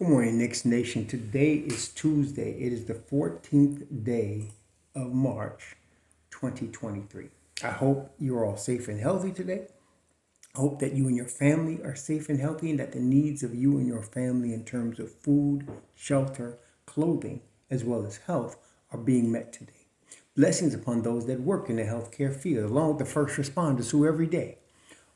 Good morning, Knicks Nation. Today is Tuesday. It is the 14th day of March, 2023. I hope you're all safe and healthy today. I hope that you and your family are safe and healthy and that the needs of you and your family in terms of food, shelter, clothing, as well as health are being met today. Blessings upon those that work in the healthcare field, along with the first responders who every day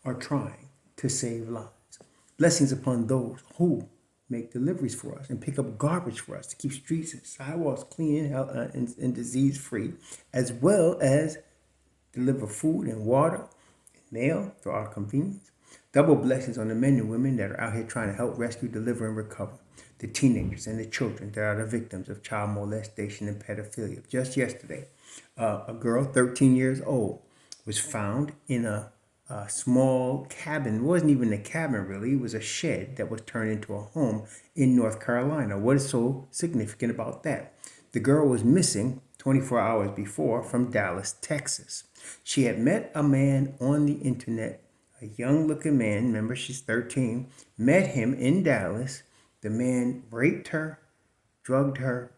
are trying to save lives. Blessings upon those who make deliveries for us and pick up garbage for us to keep streets and sidewalks clean and disease free, as well as deliver food and water and mail for our convenience. Double blessings on the men and women that are out here trying to help rescue, deliver, and recover the teenagers and the children that are the victims of child molestation and pedophilia. Just yesterday, a girl, 13 years old, was found in a small cabin. It wasn't even a cabin, really. It was a shed that was turned into a home in North Carolina. What is so significant about that? The girl was missing 24 hours before from Dallas, Texas. She had met a man on the internet, a young-looking man. Remember, she's 13. Met him in Dallas. The man raped her, drugged her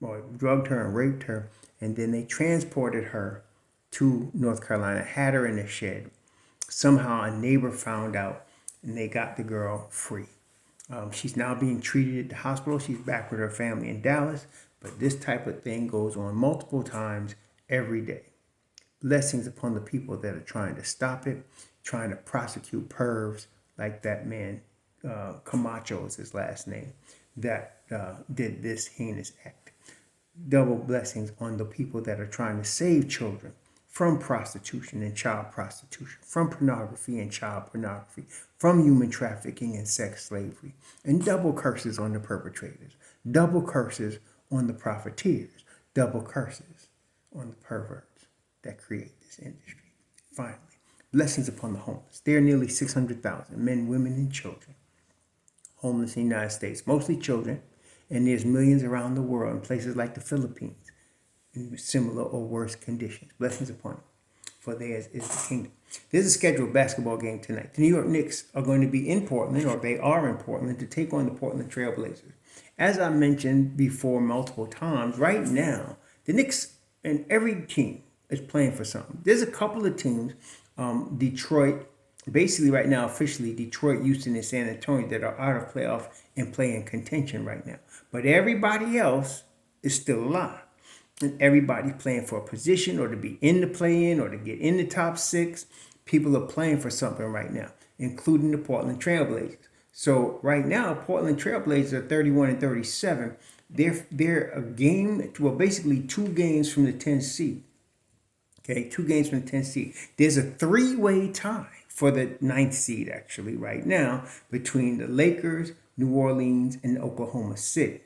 and raped her, and then they transported her to North Carolina, had her in a shed. Somehow a neighbor found out and they got the girl free. She's now being treated at the hospital. She's back with her family in Dallas, but this type of thing goes on multiple times every day. Blessings upon the people that are trying to stop it, trying to prosecute pervs like that man, Camacho is his last name, that did this heinous act. Double blessings on the people that are trying to save children from prostitution and child prostitution, from pornography and child pornography, from human trafficking and sex slavery, and double curses on the perpetrators, double curses on the profiteers, double curses on the perverts that create this industry. Finally, blessings upon the homeless. There are nearly 600,000 men, women, and children homeless in the United States, mostly children, and there's millions around the world in places like the Philippines in similar or worse conditions. Blessings upon them, for theirs is the kingdom. There's a scheduled basketball game tonight. The New York Knicks are going to be in Portland, or they are in Portland, to take on the Portland Trail Blazers. As I mentioned before multiple times, right now, the Knicks and every team is playing for something. There's a couple of teams, Detroit, basically right now, officially, Detroit, Houston, and San Antonio, that are out of playoff and play in contention right now. But everybody else is still alive. And everybody's playing for a position or to be in the play-in or to get in the top six. People are playing for something right now, including the Portland Trailblazers. So right now, Portland Trailblazers are 31 and 37. They're a game, well, basically 2 games from the 10th seed. Okay, 2 games from the 10th seed. There's a 3-way tie for the 9th seed, actually, right now, between the Lakers, New Orleans, and Oklahoma City.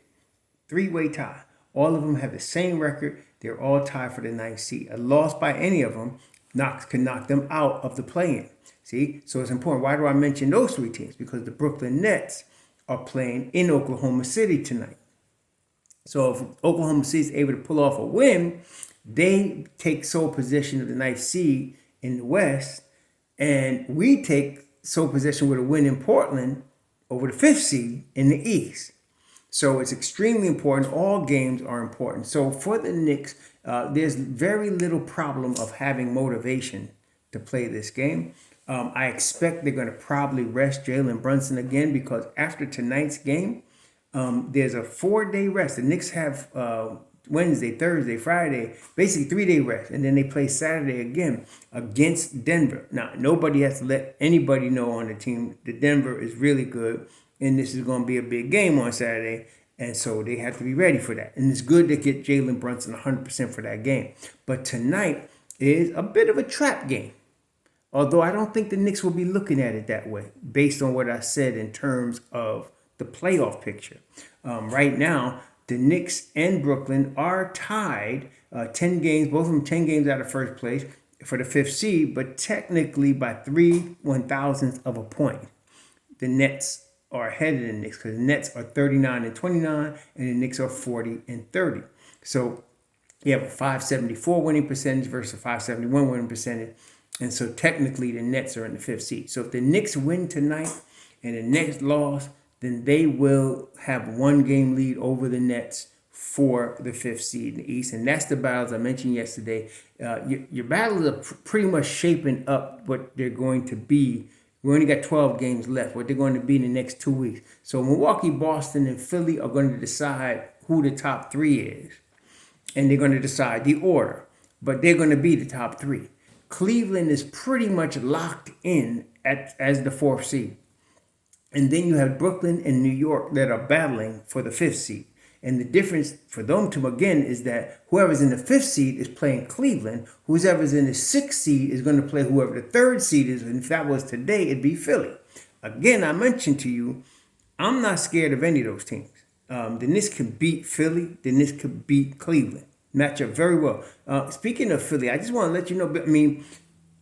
3-way tie. All of them have the same record. They're all tied for the 9th seed. A loss by any of them can knock them out of the play-in. See? So it's important. Why do I mention those 3 teams? Because the Brooklyn Nets are playing in Oklahoma City tonight. So if Oklahoma City is able to pull off a win, they take sole possession of the 9th seed in the West, and we take sole possession with a win in Portland over the 5th seed in the East. So it's extremely important. All games are important. So for the Knicks, there's very little problem of having motivation to play this game. I expect they're going to probably rest Jalen Brunson again, because after tonight's game, there's a 4-day rest. The Knicks have Wednesday, Thursday, Friday, basically 3-day rest. And then they play Saturday again against Denver. Now, nobody has to let anybody know on the team that Denver is really good, and this is going to be a big game on Saturday, and so they have to be ready for that. And it's good to get Jalen Brunson 100% for that game. But tonight is a bit of a trap game, although I don't think the Knicks will be looking at it that way, based on what I said in terms of the playoff picture. Right now, the Knicks and Brooklyn are tied 10 games, both of them 10 games out of first place for the 5th seed, but technically by 3/1000ths of a point. The Nets are ahead of the Knicks, because the Nets are 39 and 29 and the Knicks are 40 and 30. So you have a 574 winning percentage versus a 571 winning percentage. And so technically the Nets are in the 5th seed. So if the Knicks win tonight and the Nets lost, then they will have one game lead over the Nets for the fifth seed in the East. And that's the battles I mentioned yesterday. Your battles are pretty much shaping up what they're going to be. We only got 12 games left, what they're going to be in the next 2 weeks. So Milwaukee, Boston, and Philly are going to decide who the top three is. And they're going to decide the order. But they're going to be the top three. Cleveland is pretty much locked in as the fourth seed. And then you have Brooklyn and New York that are battling for the fifth seed. And the difference for them two, again, is that whoever's in the fifth seed is playing Cleveland. Whoever's in the sixth seed is going to play whoever the third seed is. And if that was today, it'd be Philly. Again, I mentioned to you, I'm not scared of any of those teams. The Knicks could beat Philly. The Knicks could beat Cleveland. Match up very well. Speaking of Philly, I just want to let you know, I mean,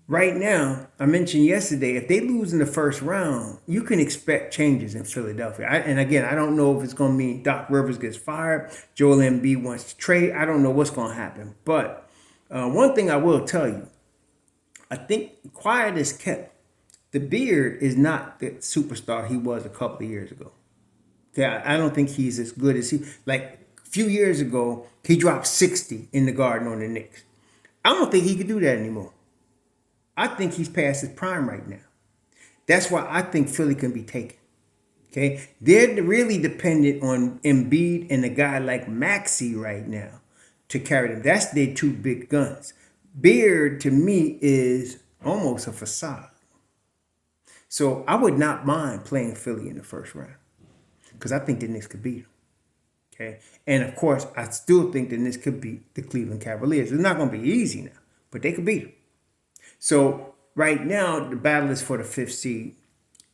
right now, I mentioned yesterday, if they lose in the first round, you can expect changes in Philadelphia. And again, I don't know if it's going to mean Doc Rivers gets fired, Joel Embiid wants to trade. I don't know what's going to happen. But one thing I will tell you, I think quiet is kept. The Beard is not the superstar he was a couple of years ago. Okay, I don't think he's as good as he, like a few years ago, he dropped 60 in the Garden on the Knicks. I don't think he could do that anymore. I think he's past his prime right now. That's why I think Philly can be taken. Okay, they're really dependent on Embiid and a guy like Maxey right now to carry them. That's their two big guns. Beard to me is almost a facade. So I would not mind playing Philly in the first round because I think the Knicks could beat them. Okay, and of course I still think the Knicks could beat the Cleveland Cavaliers. It's not going to be easy now, but they could beat them. So right now, the battle is for the fifth seed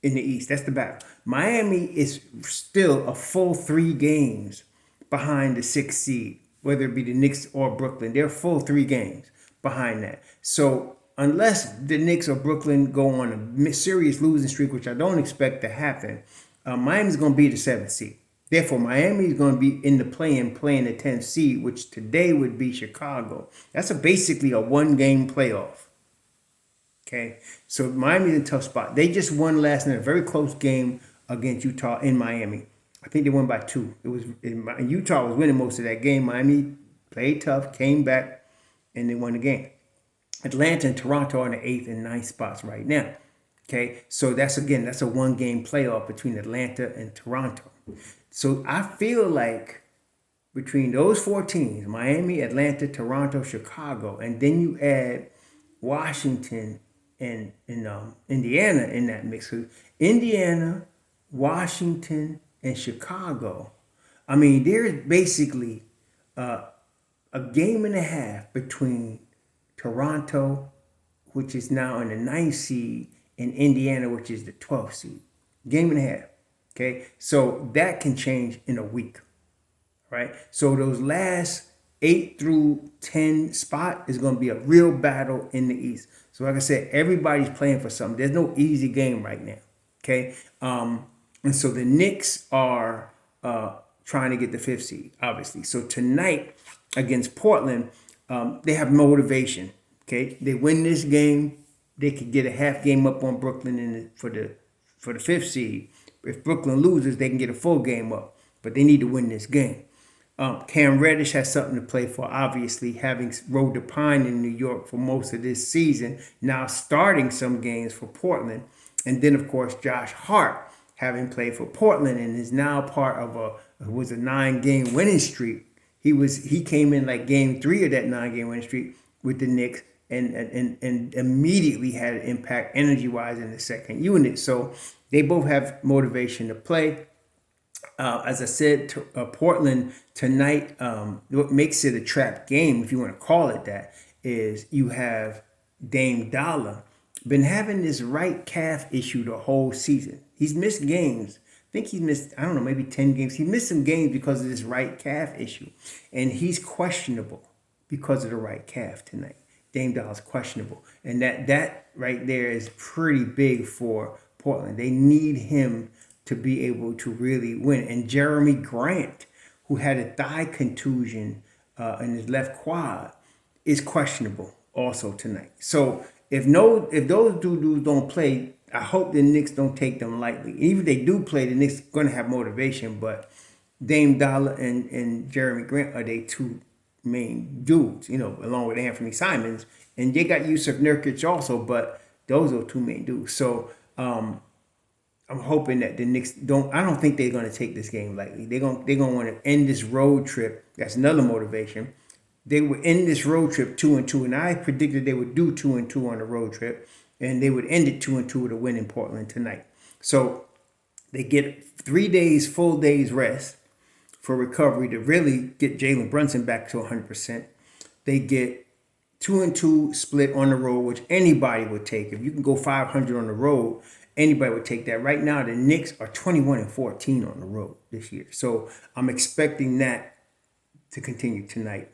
in the East. That's the battle. Miami is still a full 3 games behind the sixth seed, whether it be the Knicks or Brooklyn. They're full 3 games behind that. So unless the Knicks or Brooklyn go on a serious losing streak, which I don't expect to happen, Miami's going to be the 7th seed. Therefore, Miami is going to be in the playing the 10th seed, which today would be Chicago. That's basically a 1-game playoff. Okay, so Miami's in a tough spot. They just won last night, a very close game against Utah in Miami. I think they won by 2. It was Utah was winning most of that game. Miami played tough, came back, and they won the game. Atlanta and Toronto are in the 8th and 9th spots right now. Okay, so that's a 1-game playoff between Atlanta and Toronto. So I feel like between those 4 teams, Miami, Atlanta, Toronto, Chicago, and then you add Washington and Indiana in that mix. Indiana, Washington, and Chicago. I mean, there's basically a game and a half between Toronto, which is now in the 9th seed, and Indiana, which is the 12th seed. Game and a half. Okay, so that can change in a week. Right? So those last 8 through 10 spot is going to be a real battle in the East. So like I said, everybody's playing for something. There's no easy game right now. Okay. And so the Knicks are trying to get the 5th seed, obviously. So tonight against Portland, they have motivation. Okay. They win this game, they could get a half game up on Brooklyn for the 5th seed. If Brooklyn loses, they can get a full game up. But they need to win this game. Cam Reddish has something to play for, obviously, having rode the pine in New York for most of this season, now starting some games for Portland. And then, of course, Josh Hart, having played for Portland and is now part of a 9-game winning streak. He came in like game 3 of that 9-game winning streak with the Knicks and immediately had an impact energy-wise in the second unit. So they both have motivation to play. As I said, Portland tonight, what makes it a trap game, if you want to call it that, is you have Dame Dollar been having this right calf issue the whole season. He's missed games. I think he's missed, I don't know, maybe 10 games. He missed some games because of this right calf issue. And he's questionable because of the right calf tonight. Dame Dollar's questionable. And that right there is pretty big for Portland. They need him to be able to really win. And Jeremy Grant, who had a thigh contusion in his left quad, is questionable also tonight. So if those two dudes don't play, I hope the Knicks don't take them lightly. Even if they do play, the Knicks going to have motivation. But Dame Dollar and Jeremy Grant are they two main dudes, along with Anthony Simons. And they got Yusuf Nurkic also, but those are two main dudes. So I'm hoping that the Knicks don't. I don't think they're going to take this game lightly. They're gonna want to end this road trip. That's another motivation. They would end this road trip 2-2, and I predicted they would do 2-2 on the road trip, and they would end it 2-2 with a win in Portland tonight. So they get 3 days, full days rest for recovery to really get Jalen Brunson back to 100%. They get 2-2 split on the road, which anybody would take. If you can go 500 on the road, anybody would take that. Right now, the Knicks are 21-14 on the road this year. So I'm expecting that to continue tonight.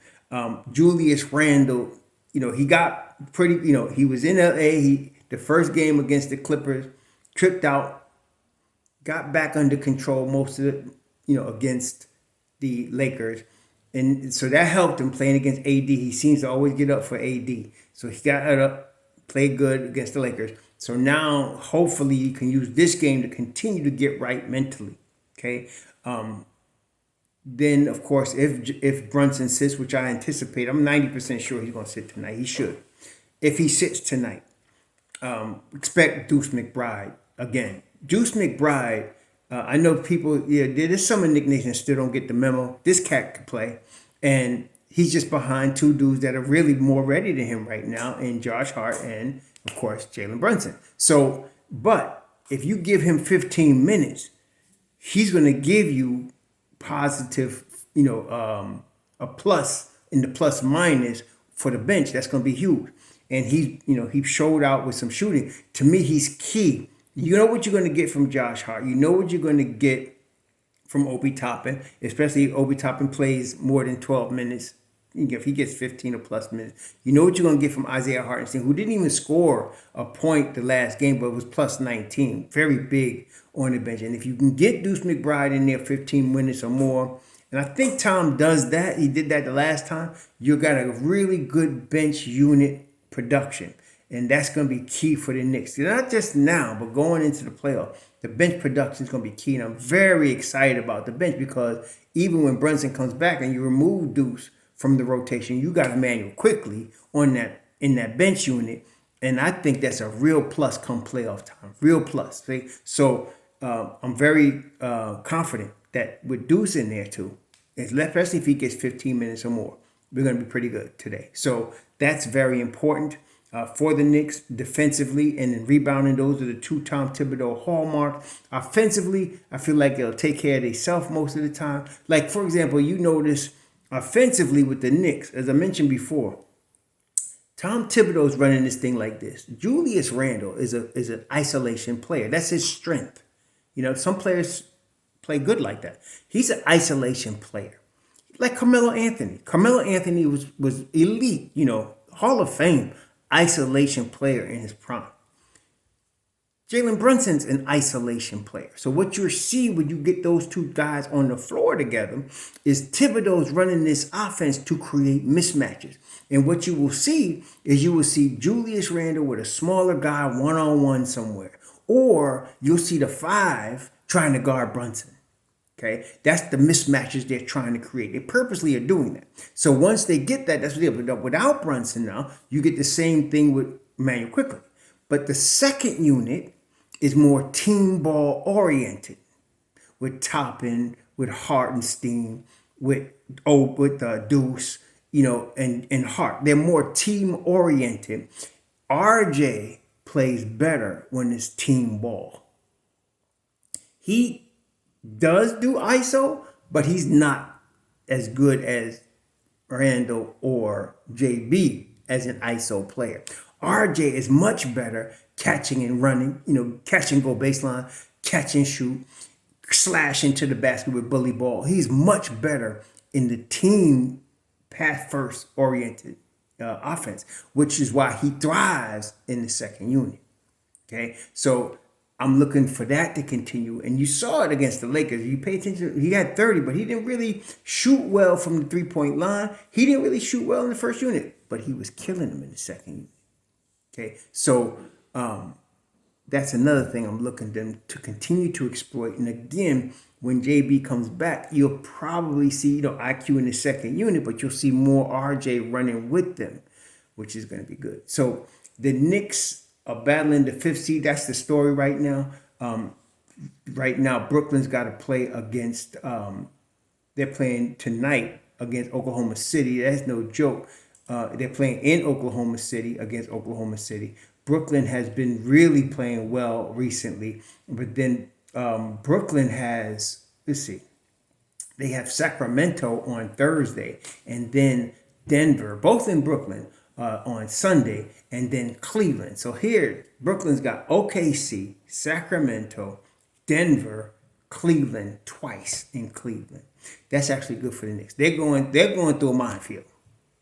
Julius Randle, he got pretty, he was in LA. The first game against the Clippers, tripped out, got back under control most of it, against the Lakers. And so that helped him playing against AD. He seems to always get up for AD. So he got up, played good against the Lakers. So now, hopefully, you can use this game to continue to get right mentally. Okay. Then, of course, if Brunson sits, which I anticipate, I'm 90% sure he's going to sit tonight. He should. If he sits tonight, expect Deuce McBride again. Deuce McBride, I know people, there's some in Knick Nation still don't get the memo. This cat can play. And he's just behind two dudes that are really more ready than him right now, in Josh Hart and, of course, Jalen Brunson. So, but if you give him 15 minutes, he's going to give you positive, a plus in the plus minus for the bench. That's going to be huge. And he showed out with some shooting. To me, he's key. You know what you're going to get from Josh Hart. You know what you're going to get from Obi Toppin, especially if Obi Toppin plays more than 12 minutes. If he gets 15 or plus minutes, you know what you're going to get from Isaiah Hartenstein, who didn't even score a point the last game, but was plus 19. Very big on the bench. And if you can get Deuce McBride in there 15 minutes or more, and I think Tom does that, he did that the last time, you got a really good bench unit production. And that's going to be key for the Knicks. Not just now, but going into the playoff. The bench production is going to be key. And I'm very excited about the bench because even when Brunson comes back and you remove Deuce from the rotation, you got Emmanuel quickly in that bench unit. And I think that's a real plus come playoff time. Real plus. See? So I'm very confident that with Deuce in there too, especially if he gets 15 minutes or more, we're going to be pretty good today. So that's very important. For the Knicks defensively and then rebounding. Those are the two Tom Thibodeau hallmarks. Offensively, I feel like they'll take care of themselves most of the time. Like, for example, you notice offensively with the Knicks, as I mentioned before, Tom Thibodeau's running this thing like this. Julius Randle is an isolation player. That's his strength. Some players play good like that. He's an isolation player. Like Carmelo Anthony. Carmelo Anthony was elite, Hall of Fame isolation player in his prime. Jalen Brunson's an isolation player. So what you see when you get those two guys on the floor together is Thibodeau's running this offense to create mismatches. And what you will see is Julius Randle with a smaller guy one-on-one somewhere. Or you'll see the five trying to guard Brunson. Okay, that's the mismatches they're trying to create. They purposely are doing that. So once they get that, that's what they're doing. Without Brunson now, you get the same thing with Emmanuel quickly. But the second unit is more team ball oriented with Toppin, with Hartenstein, with Deuce, and Hart. They're more team oriented. RJ plays better when it's team ball. He does do ISO, but he's not as good as Randall or JB as an ISO player. RJ is much better catching and running, catch and go baseline, catch and shoot, slash into the basket with bully ball. He's much better in the team pass first oriented offense, which is why he thrives in the second unit. Okay, so I'm looking for that to continue. And you saw it against the Lakers. You pay attention, he had 30, but he didn't really shoot well from the three-point line. He didn't really shoot well in the first unit, but he was killing them in the second unit. Okay, so that's another thing I'm looking them to continue to exploit. And again, when JB comes back, you'll probably see, IQ in the second unit, but you'll see more RJ running with them, which is going to be good. So the Knicks are battling the fifth seed. That's the story right now. Right now, Brooklyn's got to play against. They're playing tonight against Oklahoma City. That's no joke. They're playing in Oklahoma City against Oklahoma City. Brooklyn has been really playing well recently, but then Brooklyn has, let's see, they have Sacramento on Thursday, and then Denver, both in Brooklyn, on Sunday, and then Cleveland. So here, Brooklyn's got OKC, Sacramento, Denver, Cleveland twice in Cleveland. That's actually good for the Knicks. They're going through a minefield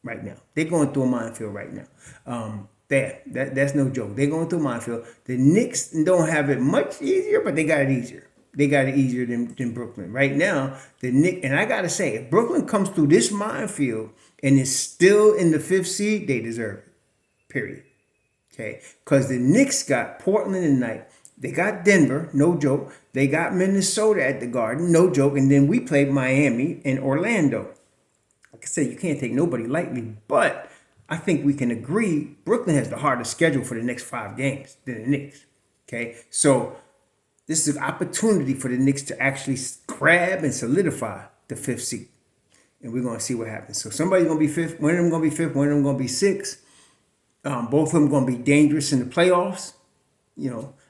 right now. They're going through a minefield right now. That's no joke. They're going through a minefield. The Knicks don't have it much easier, but they got it easier. They got it easier than Brooklyn. Right now, the Knicks, and I gotta say, if Brooklyn comes through this minefield and is still in the fifth seed, they deserve it. Period. Okay? Because the Knicks got Portland tonight. They got Denver, no joke. They got Minnesota at the Garden, no joke. And then we played Miami and Orlando. Like I said, you can't take nobody lightly, but I think we can agree Brooklyn has the hardest schedule for the next 5 games than the Knicks. Okay? So this is an opportunity for the Knicks to actually grab and solidify the fifth seed. And we're going to see what happens. So somebody's going to be fifth. One of them going to be fifth. One of them going to be sixth. Both of them going to be dangerous in the playoffs.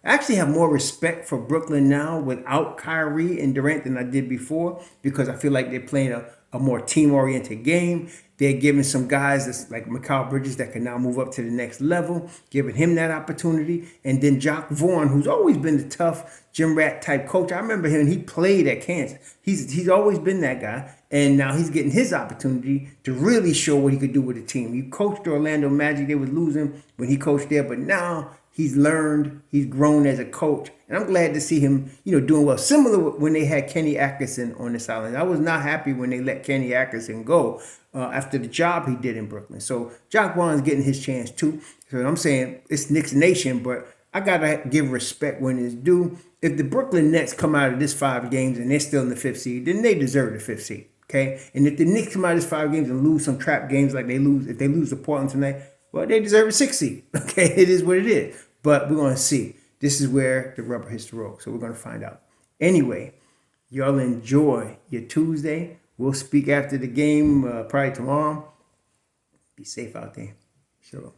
I actually have more respect for Brooklyn now without Kyrie and Durant than I did before, because I feel like they're playing a more team-oriented game. They're giving some guys that's like Mikal Bridges that can now move up to the next level, giving him that opportunity. And then Jock Vaughn, who's always been the tough gym rat type coach. I remember him, he played at Kansas. He's always been that guy. And now he's getting his opportunity to really show what he could do with the team. He coached the Orlando Magic. They was losing when he coached there, but now he's learned, he's grown as a coach, and I'm glad to see him, doing well. Similar when they had Kenny Atkinson on this island. I was not happy when they let Kenny Atkinson go after the job he did in Brooklyn. So Jock Vaughn's getting his chance too. So I'm saying it's Knicks Nation, but I gotta give respect when it's due. If the Brooklyn Nets come out of this 5 games and they're still in the fifth seed, then they deserve the fifth seed. Okay, and if the Knicks come out of this 5 games and lose some trap games like if they lose to Portland tonight, well, they deserve a 6th seed. Okay, it is what it is. But we're going to see. This is where the rubber hits the road. So we're going to find out. Anyway, y'all enjoy your Tuesday. We'll speak after the game, probably tomorrow. Be safe out there. Sure.